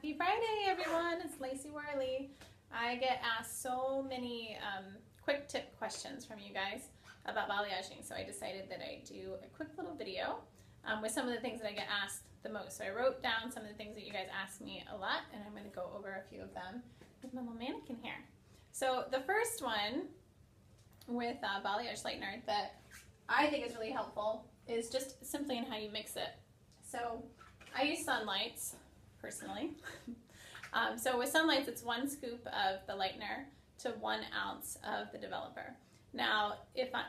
Happy Friday, everyone. It's Lacie Wehrle. I get asked so many quick tip questions from you guys about balayaging, so I decided that I'd do a quick little video with some of the things that I get asked the most. So I wrote down some of the things that you guys ask me a lot, and I'm going to go over a few of them with my little mannequin here. So the first one with balayage lightener that I think is really helpful is just simply in how you mix it. So I use Sunlights personally. So with Sunlights, it's 1 scoop of the lightener to 1 ounce of the developer. Now,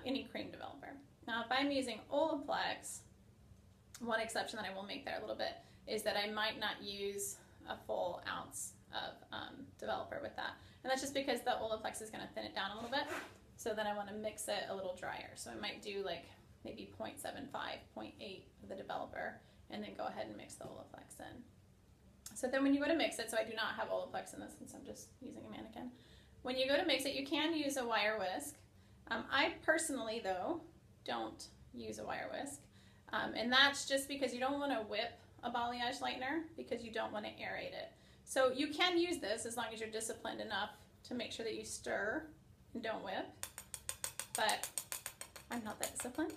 any cream developer. Now, if I'm using Olaplex, one exception that I will make there a little bit is that I might not use a full ounce of developer with that. And that's just because the Olaplex is going to thin it down a little bit. So then I want to mix it a little drier. So I might do like maybe 0.75, 0.8 of the developer, and then go ahead and mix the Olaplex in. So then when you go to mix it, so I do not have Olaplex in this since I'm just using a mannequin. When you go to mix it, you can use a wire whisk. I personally, though, don't use a wire whisk. And that's just because you don't want to whip a balayage lightener because you don't want to aerate it. So you can use this as long as you're disciplined enough to make sure that you stir and don't whip. But I'm not that disciplined.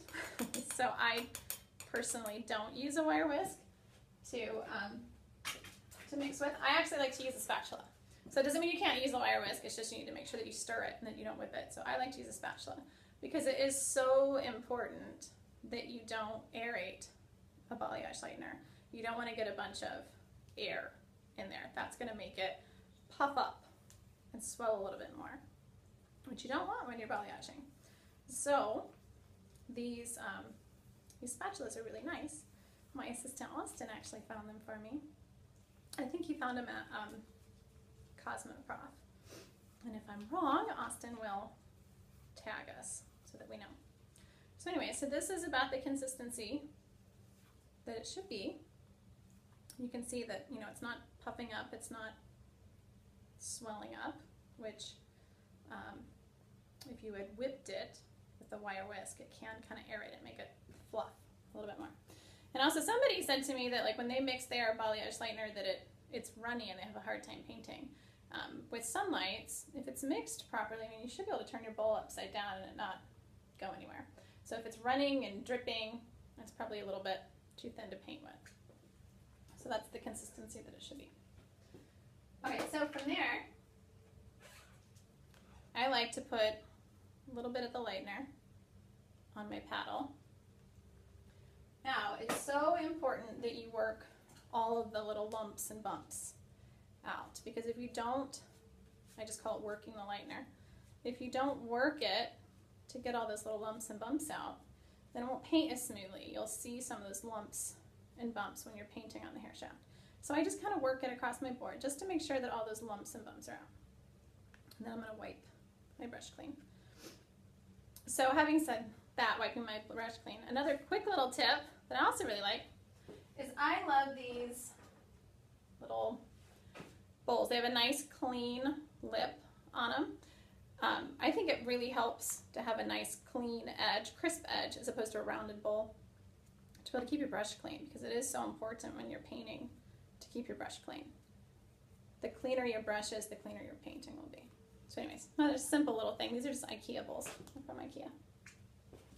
So I personally don't use a wire whisk to mix with. I actually like to use a spatula. So it doesn't mean you can't use a wire whisk, it's just you need to make sure that you stir it and that you don't whip it. So I like to use a spatula because it is so important that you don't aerate a balayage lightener. You don't want to get a bunch of air in there. That's going to make it puff up and swell a little bit more, which you don't want when you're balayaging. So these spatulas are really nice. My assistant Austin actually found them for me. I think he found them at Cosmo Prof. And if I'm wrong, Austin will tag us so that we know. So anyway, so this is about the consistency that it should be. You can see that, you know, it's not puffing up, it's not swelling up, which if you had whipped it with the wire whisk, it can kind of aerate it, make it fluff a little bit more. And also somebody said to me that like when they mix their balayage lightener that it's runny and they have a hard time painting. With Sunlights, if it's mixed properly, I mean, you should be able to turn your bowl upside down and it not go anywhere. So if it's running and dripping, that's probably a little bit too thin to paint with. So that's the consistency that it should be. Okay, so from there, I like to put a little bit of the lightener on my paddle. Now, it's so important that you work all of the little lumps and bumps out, because if you don't, I just call it working the lightener. If you don't work it to get all those little lumps and bumps out, then it won't paint as smoothly. You'll see some of those lumps and bumps when you're painting on the hair shaft. So I just kind of work it across my board just to make sure that all those lumps and bumps are out. And then I'm going to wipe my brush clean. So having said that, wiping my brush clean, another quick little tip that I also really like is I love these little bowls. They have a nice clean lip on them. I think it really helps to have a nice clean edge, crisp edge, as opposed to a rounded bowl to be able to keep your brush clean, because it is so important when you're painting to keep your brush clean. The cleaner your brush is, the cleaner your painting will be. So anyways, another simple little thing. These are just IKEA bowls. They're from IKEA.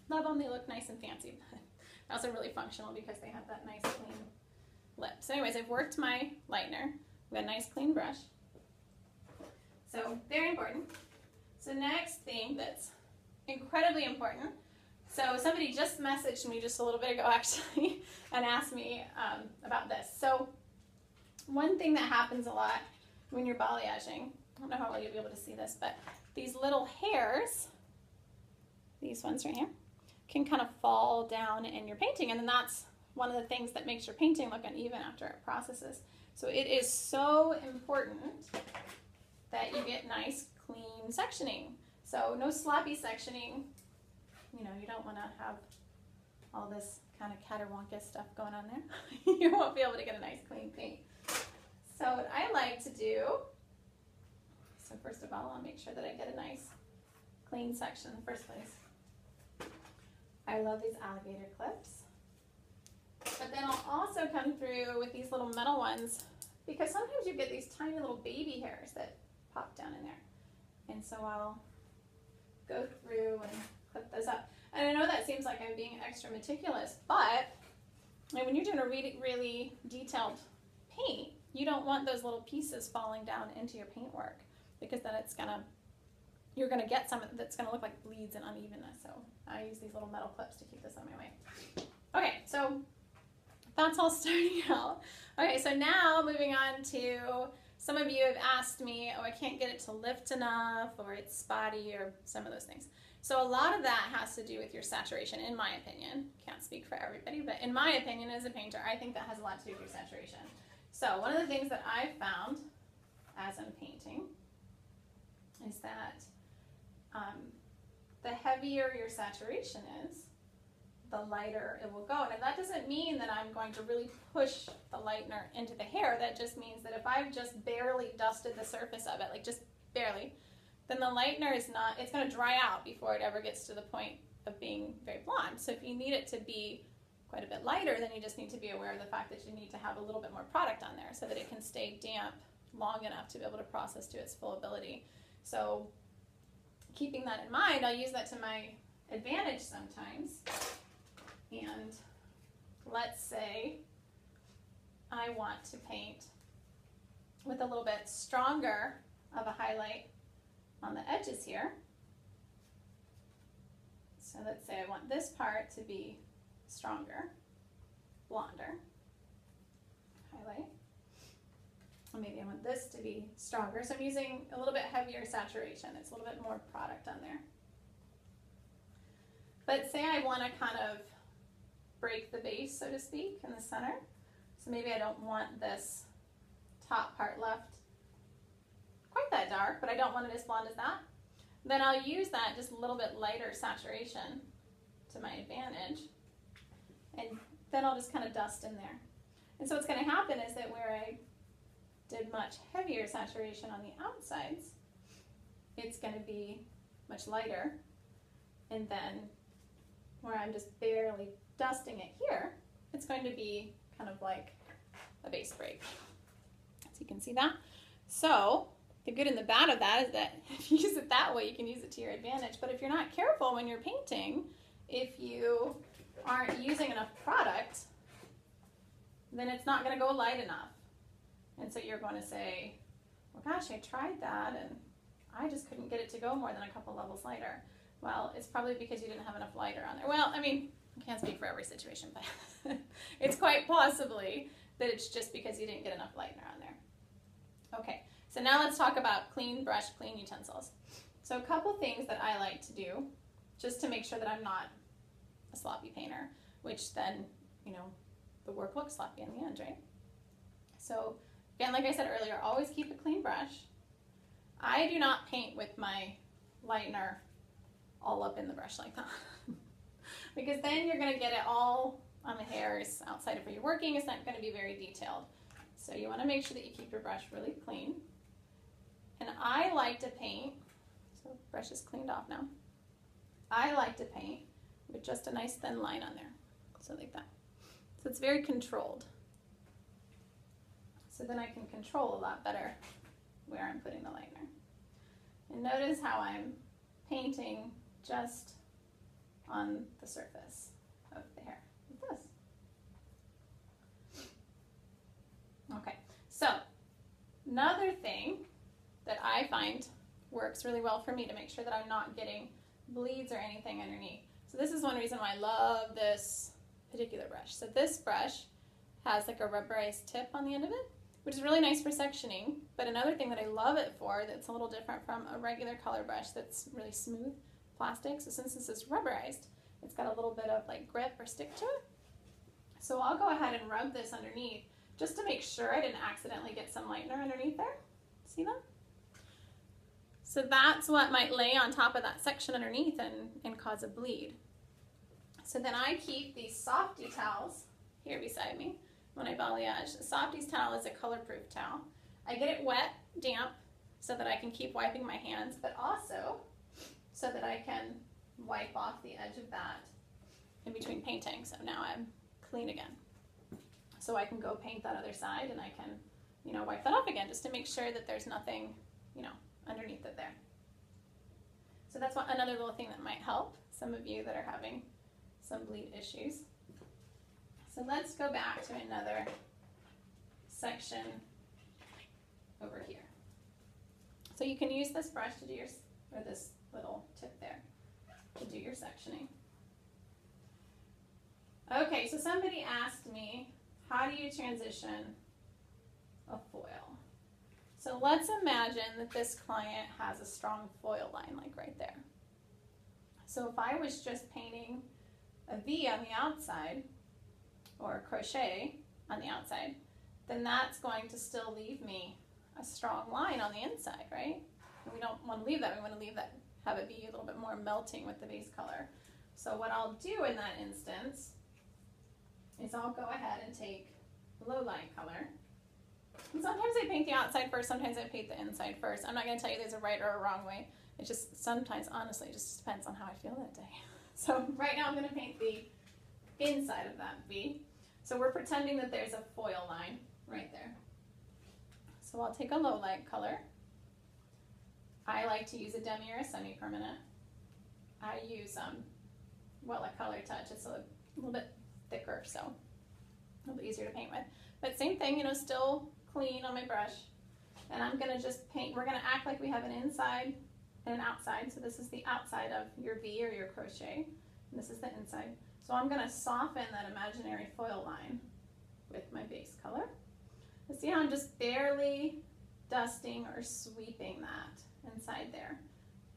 Love them. They look nice and fancy, but they're also really functional because they have that nice clean lip. So anyways, I've worked my lightener. I've got a nice clean brush. So very important. So next thing that's incredibly important. So somebody just messaged me just a little bit ago actually and asked me about this. So one thing that happens a lot when you're balayaging, I don't know how well you'll be able to see this, but these little hairs, these ones right here, can kind of fall down in your painting, and then that's one of the things that makes your painting look uneven after it processes. So it is so important that you get nice, clean sectioning. So no sloppy sectioning. You know, you don't want to have all this kind of caterwonkus stuff going on there. You won't be able to get a nice, clean paint. So what I like to do, so first of all, I'll make sure that I get a nice, clean section in the first place. I love these alligator clips. But then I'll also come through with these little metal ones because sometimes you get these tiny little baby hairs that pop down in there. And so I'll go through and clip those up. And I know that seems like I'm being extra meticulous, but when you're doing a really, really detailed paint, you don't want those little pieces falling down into your paintwork, because then you're gonna get some that's gonna look like bleeds and unevenness. So I use these little metal clips to keep this on my way. Okay, so that's all starting out. Okay, so now moving on to, some of you have asked me, oh, I can't get it to lift enough, or it's spotty, or some of those things. So a lot of that has to do with your saturation, in my opinion. Can't speak for everybody, but in my opinion as a painter, I think that has a lot to do with your saturation. So one of the things that I've found as I'm painting is that the heavier your saturation is, the lighter it will go. And that doesn't mean that I'm going to really push the lightener into the hair. That just means that if I've just barely dusted the surface of it, like just barely, then the lightener is not, it's going to dry out before it ever gets to the point of being very blonde. So if you need it to be quite a bit lighter, then you just need to be aware of the fact that you need to have a little bit more product on there so that it can stay damp long enough to be able to process to its full ability. So keeping that in mind, I'll use that to my advantage sometimes. And let's say I want to paint with a little bit stronger of a highlight on the edges here. So let's say I want this part to be stronger, blonder, highlight. Or maybe I want this to be stronger. So I'm using a little bit heavier saturation. It's a little bit more product on there. But say I want to kind of break the base, so to speak, in the center. So maybe I don't want this top part left quite that dark, but I don't want it as blonde as that. Then I'll use that just a little bit lighter saturation to my advantage. And then I'll just kind of dust in there. And so what's going to happen is that where I did much heavier saturation on the outsides, it's going to be much lighter. And then where I'm just barely dusting it here, it's going to be kind of like a base break. So you can see that. So the good and the bad of that is that if you use it that way, you can use it to your advantage. But if you're not careful when you're painting, if you aren't using enough product, then it's not going to go light enough. And so you're going to say, well, gosh, I tried that and I just couldn't get it to go more than a couple levels lighter. Well, it's probably because you didn't have enough lighter on there. Well, I mean, I can't speak for every situation, but it's quite possibly that it's just because you didn't get enough lightener on there. Okay, so now let's talk about clean brush, clean utensils. So a couple things that I like to do just to make sure that I'm not a sloppy painter, which then, you know, the work looks sloppy in the end, right? So again, like I said earlier, always keep a clean brush. I do not paint with my lightener all up in the brush like that. Because then you're going to get it all on the hairs outside of where you're working. It's not going to be very detailed. So you want to make sure that you keep your brush really clean. And I like to paint, so the brush is cleaned off now. I like to paint with just a nice thin line on there, so like that. So it's very controlled. So then I can control a lot better where I'm putting the lightener. And notice how I'm painting just on the surface of the hair, like this. Okay, so another thing that I find works really well for me to make sure that I'm not getting bleeds or anything underneath. So this is one reason why I love this particular brush. So this brush has like a rubberized tip on the end of it, which is really nice for sectioning. But another thing that I love it for that's a little different from a regular color brush that's really smooth plastic. So since this is rubberized, it's got a little bit of like grip or stick to it. So I'll go ahead and rub this underneath just to make sure I didn't accidentally get some lightener underneath there. See that? So that's what might lay on top of that section underneath and cause a bleed. So then I keep these softy towels here beside me when I balayage. A softies towel is a color-proof towel. I get it wet, damp, so that I can keep wiping my hands, but also so that I can wipe off the edge of that in between painting. So now I'm clean again. So I can go paint that other side and I can, you know, wipe that off again just to make sure that there's nothing, you know, underneath it there. So that's another little thing that might help some of you that are having some bleed issues. So let's go back to another section over here. So you can use this brush to do your, or this little tip there, to do your sectioning. Okay, so somebody asked me, how do you transition a foil? So let's imagine that this client has a strong foil line, like right there. So if I was just painting a V on the outside, or a crochet on the outside, then that's going to still leave me a strong line on the inside, right? And we don't want to leave that. We want to leave that, have it be a little bit more melting with the base color. So what I'll do in that instance is I'll go ahead and take low light color. And sometimes I paint the outside first, sometimes I paint the inside first. I'm not going to tell you there's a right or a wrong way. It just sometimes, honestly, it just depends on how I feel that day. So right now I'm going to paint the inside of that V. So we're pretending that there's a foil line right there. So I'll take a low light color. I like to use a demi or a semi-permanent. I use well, a color touch. It's a little bit thicker, so a little bit easier to paint with. But same thing, you know, still clean on my brush. And I'm gonna just paint, we're gonna act like we have an inside and an outside. So this is the outside of your V or your crochet, and this is the inside. So I'm gonna soften that imaginary foil line with my base color. And see how I'm just barely dusting or sweeping that inside there.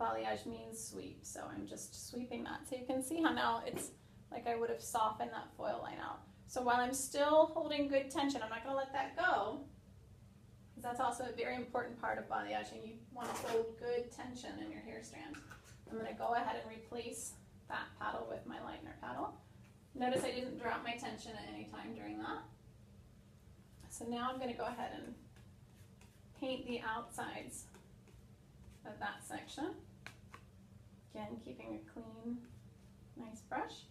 Balayage means sweep, so I'm just sweeping that. So you can see how now it's like I would have softened that foil line out. So while I'm still holding good tension, I'm not going to let that go, because that's also a very important part of balayage, and you want to hold good tension in your hair strand. I'm going to go ahead and replace that paddle with my lightener paddle. Notice I didn't drop my tension at any time during that. So now I'm going to go ahead and paint the outsides of that section. Again, keeping a clean, nice brush.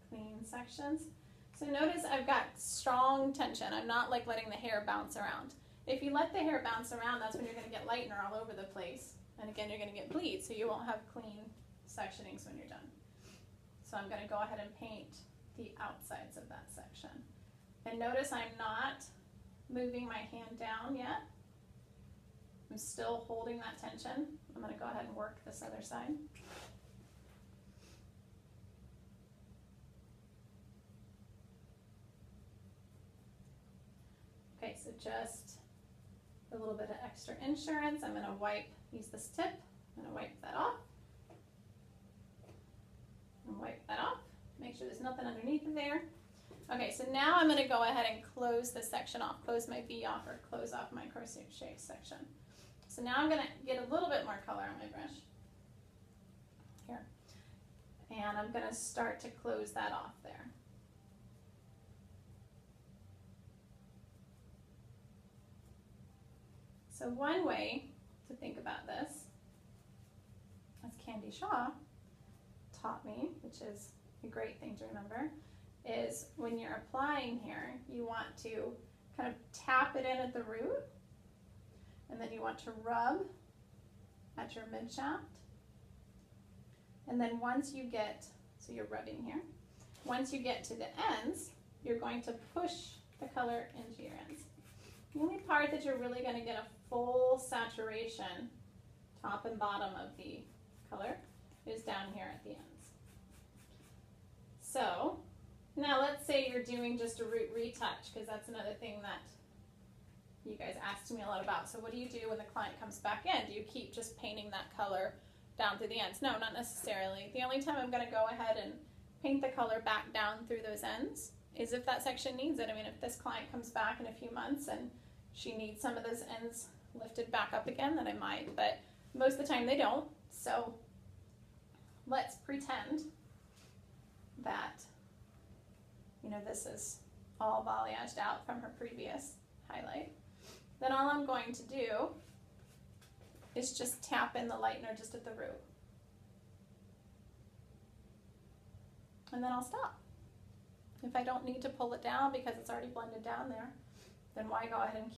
Clean sections. So notice I've got strong tension. I'm not like letting the hair bounce around. If you let the hair bounce around, that's when you're going to get lightener all over the place. And again, you're going to get bleed, so you won't have clean sectionings when you're done. So I'm going to go ahead and paint the outsides of that section. And notice I'm not moving my hand down yet. I'm still holding that tension. I'm going to go ahead and work this other side. Okay, so just a little bit of extra insurance. I'm going to use this tip. I'm going to wipe that off. And wipe that off. Make sure there's nothing underneath there. Okay, so now I'm going to go ahead and close this section off, close my V off, or close off my crochet section. So now I'm going to get a little bit more color on my brush. Here. And I'm going to start to close that off there. So one way to think about this, as Candy Shaw taught me, which is a great thing to remember, is when you're applying here, you want to kind of tap it in at the root, and then you want to rub at your mid shaft. And then once you get, so you're rubbing here, once you get to the ends, you're going to push the color into your ends. The only part that you're really going to get a full saturation, top and bottom of the color, is down here at the ends. So now let's say you're doing just a root retouch, because that's another thing that you guys asked me a lot about. So what do you do when the client comes back in? Do you keep just painting that color down through the ends? No, not necessarily. The only time I'm going to go ahead and paint the color back down through those ends is if that section needs it. I mean, if this client comes back in a few months and she needs some of those ends lifted back up again, then I might, but most of the time they don't. So let's pretend that, you know, this is all balayaged out from her previous highlight. Then all I'm going to do is just tap in the lightener just at the root. And then I'll stop. If I don't need to pull it down because it's already blended down there, then why go ahead and